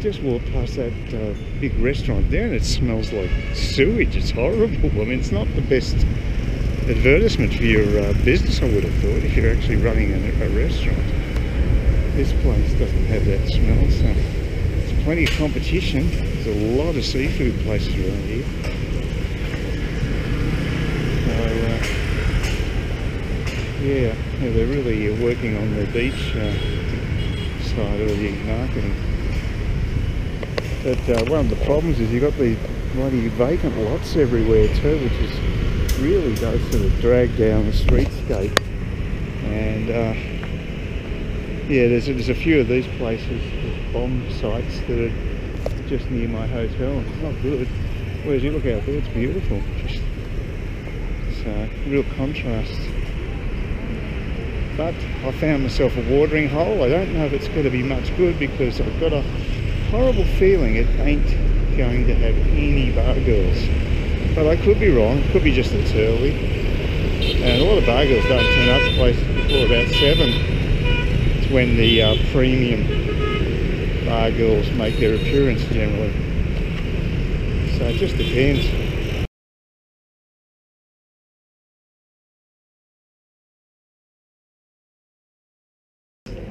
just walked past that big restaurant there and it smells like sewage. It's horrible. I mean, it's not the best advertisement for your business, I would have thought, if you're actually running a restaurant. This place doesn't have that smell, so there's plenty of competition. There's a lot of seafood places around here. Yeah, they're really working on the beach side of the marketing. But one of the problems is you've got these bloody vacant lots everywhere too, which is really does sort of drag down the streetscape. And yeah, there's a few of these places, bomb sites that are just near my hotel. It's not good. Whereas you look out there, it's beautiful. Just it's a real contrast. But I found myself a watering hole. I don't know if it's going to be much good because I've got a horrible feeling it ain't going to have any bar girls. But I could be wrong. It could be just it's early. And a lot of bar girls don't turn up to places before about 7. It's when the premium bar girls make their appearance generally. So it just depends.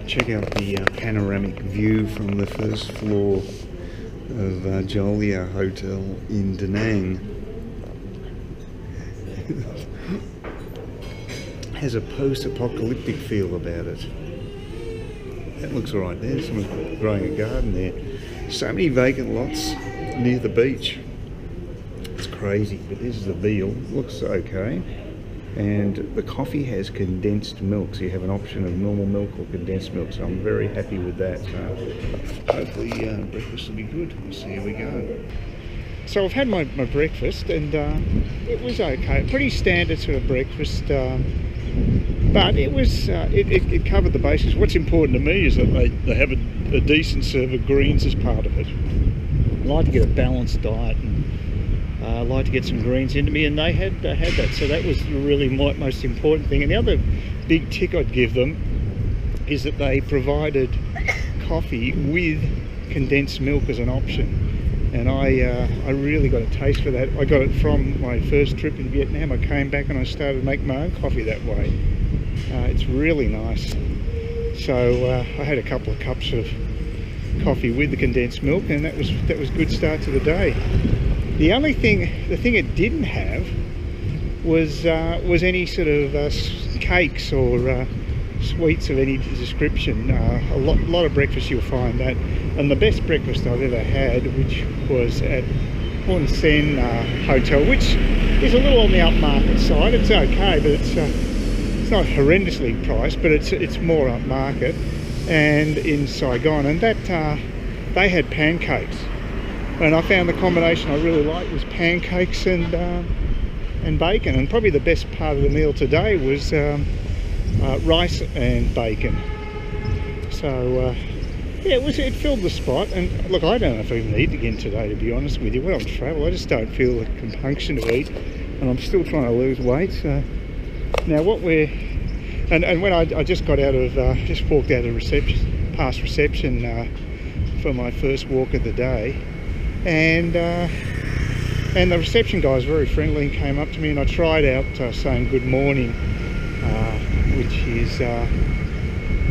Check out the panoramic view from the first floor of Jolia Hotel in Danang. Has a post-apocalyptic feel about it. That looks alright there. Someone's growing a garden there. So many vacant lots near the beach. It's crazy, but this is the veal. Looks okay. And the coffee has condensed milk, so you have an option of normal milk or condensed milk, so I'm very happy with that. So hopefully breakfast will be good. We'll see how we go. So I've had my breakfast and it was okay. Pretty standard sort of breakfast, but it was it covered the bases. What's important to me is that they have a decent serve of greens as part of it. I like to get a balanced diet, and I like to get some greens into me, and they had that, so that was really my most important thing. And the other big tick I'd give them is that they provided coffee with condensed milk as an option, and I really got a taste for that. I got it from my first trip in Vietnam. I came back and I started to make my own coffee that way. It's really nice. So I had a couple of cups of coffee with the condensed milk, and that was a good start to the day. The thing it didn't have was any sort of cakes or sweets of any description. A lot of breakfast you'll find that, and the best breakfast I've ever had, which was at Hun Sen Hotel, which is a little on the upmarket side. It's okay, but it's not horrendously priced, but it's more upmarket, and in Saigon, and that they had pancakes. And I found the combination I really liked was pancakes and bacon. And probably the best part of the meal today was rice and bacon. So yeah, it filled the spot. And look, I don't know if I even eat again today, to be honest with you. When I'm on travel, I just don't feel the compunction to eat, and I'm still trying to lose weight. So now what we're and when I just got out of just walked out of past reception for my first walk of the day. And the reception guy was very friendly and came up to me, and I tried out saying good morning, which is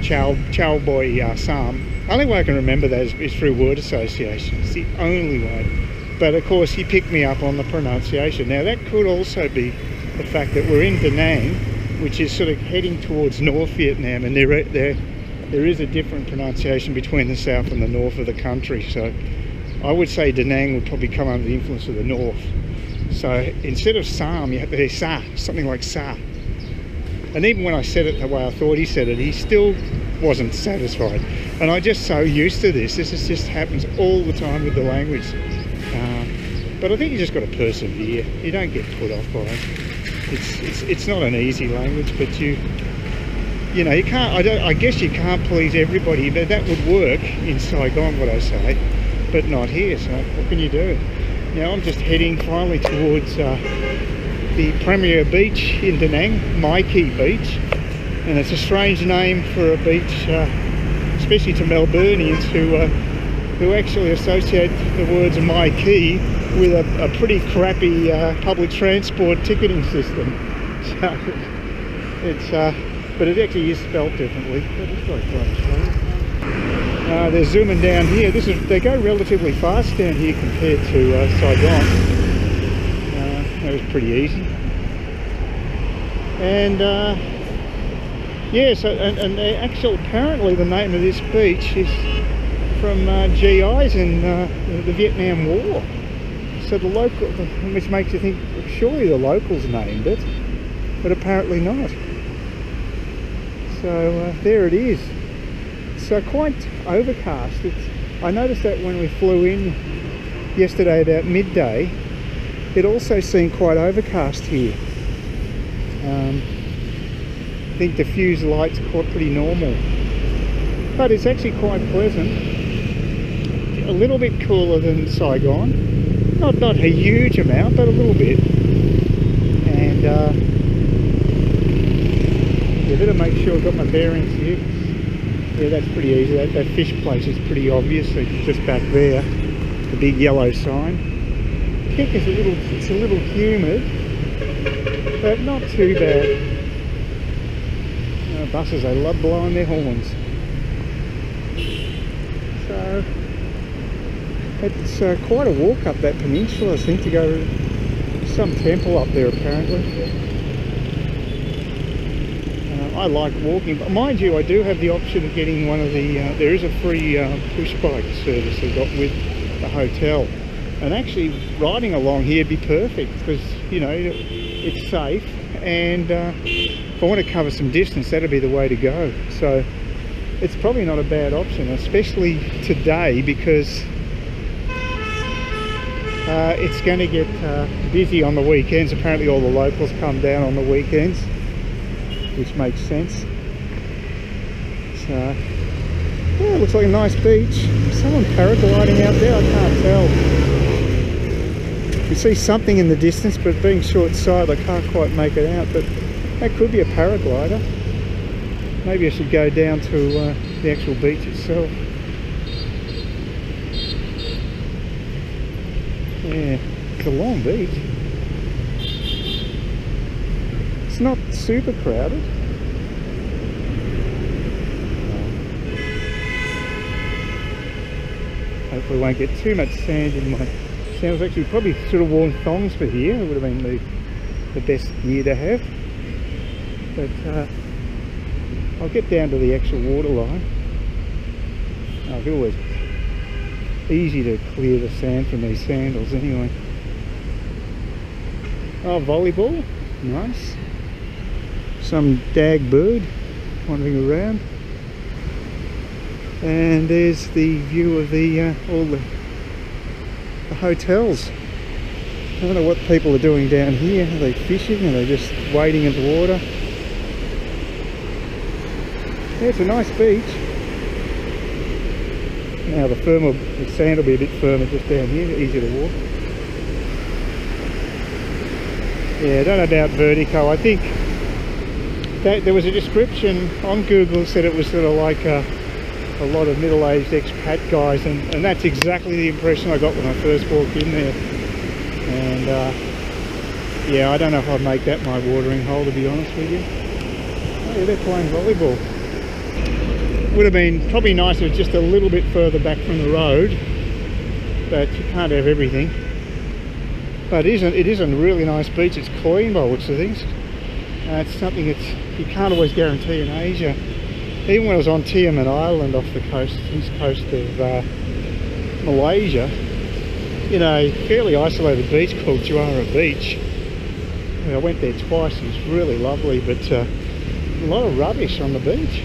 Chow Boy Sam. Only way I can remember that is through word association. It's the only way. But of course he picked me up on the pronunciation. Now that could also be the fact that we're in Danang, which is sort of heading towards North Vietnam, and there is a different pronunciation between the south and the north of the country. So I would say Danang would probably come under the influence of the north. So instead of Sam, you have to say Sa, something like Sa. And even when I said it the way I thought he said it, he still wasn't satisfied. And I'm just so used to this. This just happens all the time with the language. But I think you just got to persevere. You don't get put off by it. It's not an easy language, but you know, you can't. I guess you can't please everybody, but that would work in Saigon, what I say. But not here, so what can you do? Now I'm just heading finally towards the premier beach in Danang, My Khe beach, and it's a strange name for a beach, especially to Melburnians who who actually associate the words My Khe with a pretty crappy public transport ticketing system. So it's, but it actually is spelled differently. But it's quite they're zooming down here. They go relatively fast down here compared to Saigon. That was pretty easy. And yeah, so and apparently the name of this beach is from GIs in the Vietnam War. So the local, which makes you think surely the locals named it, but apparently not. So there it is. So quite overcast. I noticed that when we flew in yesterday about midday, it also seemed quite overcast here. I think diffuse lights are quite pretty normal, but it's actually quite pleasant. A little bit cooler than Saigon, not a huge amount, but a little bit. And you better make sure I've got my bearings here. Yeah, that's pretty easy. That fish place is pretty obvious. It's just back there, the big yellow sign. I think it's a little humid, but not too bad. Buses, they love blowing their horns. So it's quite a walk up that peninsula, I think, to go to some temple up there apparently. I like walking, but mind you, I do have the option of getting one of the, there is a free push bike service I got with the hotel. And actually riding along here would be perfect because, you know, it's safe, and if I want to cover some distance, that'd be the way to go. So it's probably not a bad option, especially today, because it's going to get busy on the weekends. Apparently all the locals come down on the weekends, which makes sense. So yeah, it looks like a nice beach. Someone paragliding out there, I can't tell. You see something in the distance, but being short-sighted I can't quite make it out, but that could be a paraglider. Maybe I should go down to the actual beach itself. Yeah, it's a long beach. It's not super crowded. Hopefully I won't get too much sand in my... I was actually probably should have worn thongs for here. It would have been the best gear to have. But I'll get down to the actual water line. It's always easy to clear the sand from these sandals anyway. Oh, volleyball, nice. Some dag bird wandering around. And there's the view of the all the hotels. I don't know what people are doing down here. Are they fishing? Are they just wading into water? Yeah, it's a nice beach. Now the sand will be a bit firmer just down here, easier to walk. Yeah, I don't know about vertigo. I think that there was a description on Google that said it was sort of like a lot of middle-aged expat guys, and that's exactly the impression I got when I first walked in there. And yeah, I don't know if I'd make that my watering hole, to be honest with you. Oh yeah, they're playing volleyball. Would have been probably nice if it was just a little bit further back from the road, but you can't have everything. But it is a really nice beach. It's clean by the looks of things. It's something you can't always guarantee in Asia. Even when I was on Tiaman Island off the coast, east coast of Malaysia, in a fairly isolated beach called Jolia Beach. I went there twice. It was really lovely, but a lot of rubbish on the beach.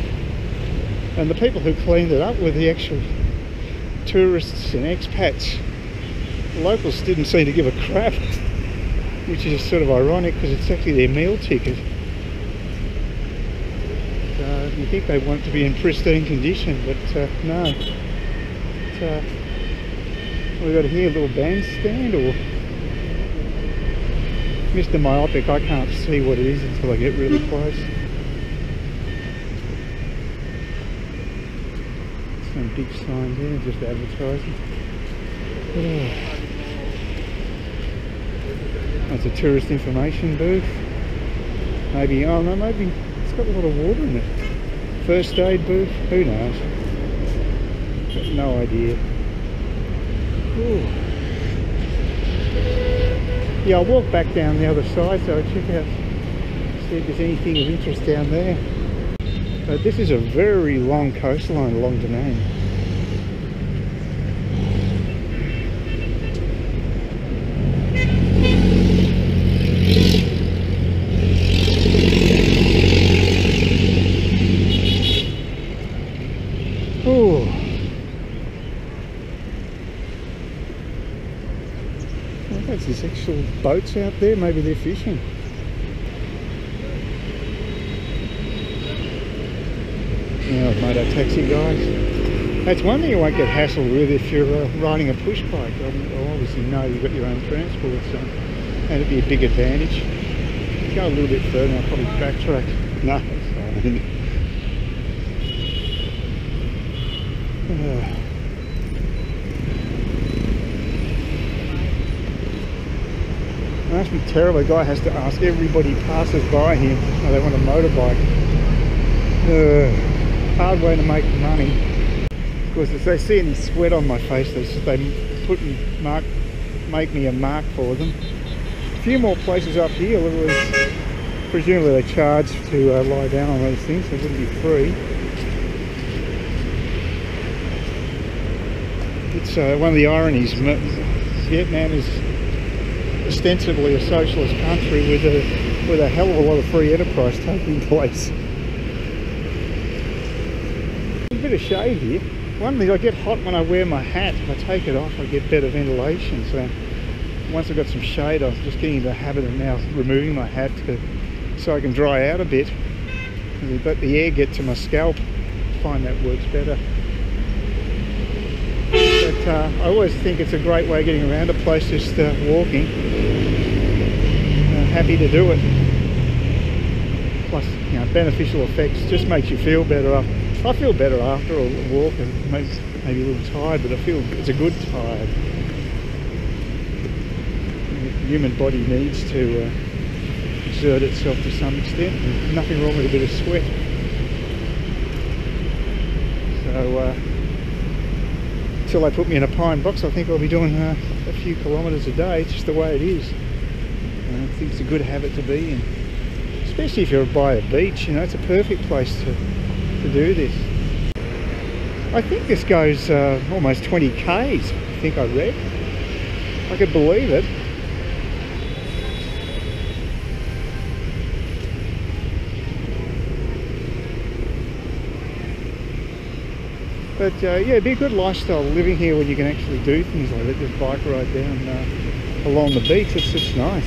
And the people who cleaned it up were the actual tourists and expats. The locals didn't seem to give a crap, which is sort of ironic because it's actually their meal ticket. You think they want it to be in pristine condition, but no. We've got here a little bandstand, or Mr. Myopic, I can't see what it is until I get really close. Some big sign there, just advertising. That's a tourist information booth. Maybe, oh no, maybe it's got a lot of water in it. First aid booth, who knows? Got no idea. Ooh. Yeah, I'll walk back down the other side, so I'll check out, see if there's anything of interest down there. But this is a very long coastline along Danang. Oh, that's these actual boats out there. Maybe they're fishing. Now, motor taxi guys. That's one thing you won't get hassled with if you're riding a push bike. Obviously, no, you've got your own transport, so that'd be a big advantage. Go a little bit further, I'll probably backtrack. No, it's fine. It must be terrible. A guy has to ask everybody passes by him oh, they want a motorbike. Hard way to make money. Of course, if they see any sweat on my face, they make me a mark for them. A few more places up here. Presumably they charge to lie down on those things, so it wouldn't be free. It's one of the ironies. Vietnam is ostensibly a socialist country with a hell of a lot of free enterprise taking place. A bit of shade here. One thing, I get hot when I wear my hat. If I take it off, I get better ventilation. So once I've got some shade, I'm just getting into the habit of now removing my hat so I can dry out a bit. And let the air get to my scalp. I find that works better. But I always think it's a great way of getting around a place, just walking. Happy to do it. Plus, you know, beneficial effects, just makes you feel better. I feel better after a walk, and maybe a little tired, but I feel it's a good tired. The human body needs to exert itself to some extent. There's nothing wrong with a bit of sweat. So until they put me in a pine box, I think I'll be doing a few kilometres a day. It's just the way it is. I think it's a good habit to be in, especially if you're by a beach. You know, it's a perfect place to do this. I think this goes almost 20 k's. I think I read. I could believe it. But yeah, it'd be a good lifestyle living here when you can actually do things like that. Just bike ride down along the beach. It's nice.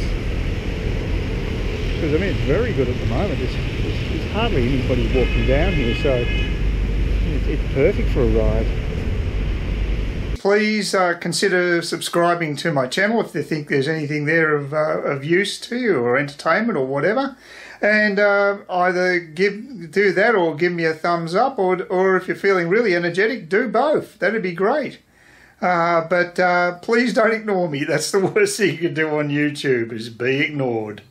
Because I mean, it's very good at the moment. There's hardly anybody walking down here, so it's perfect for a ride. Please consider subscribing to my channel if you think there's anything there of use to you, or entertainment or whatever. And either do that or give me a thumbs up, or if you're feeling really energetic, do both. That'd be great. But please don't ignore me. That's the worst thing you can do on YouTube, is be ignored.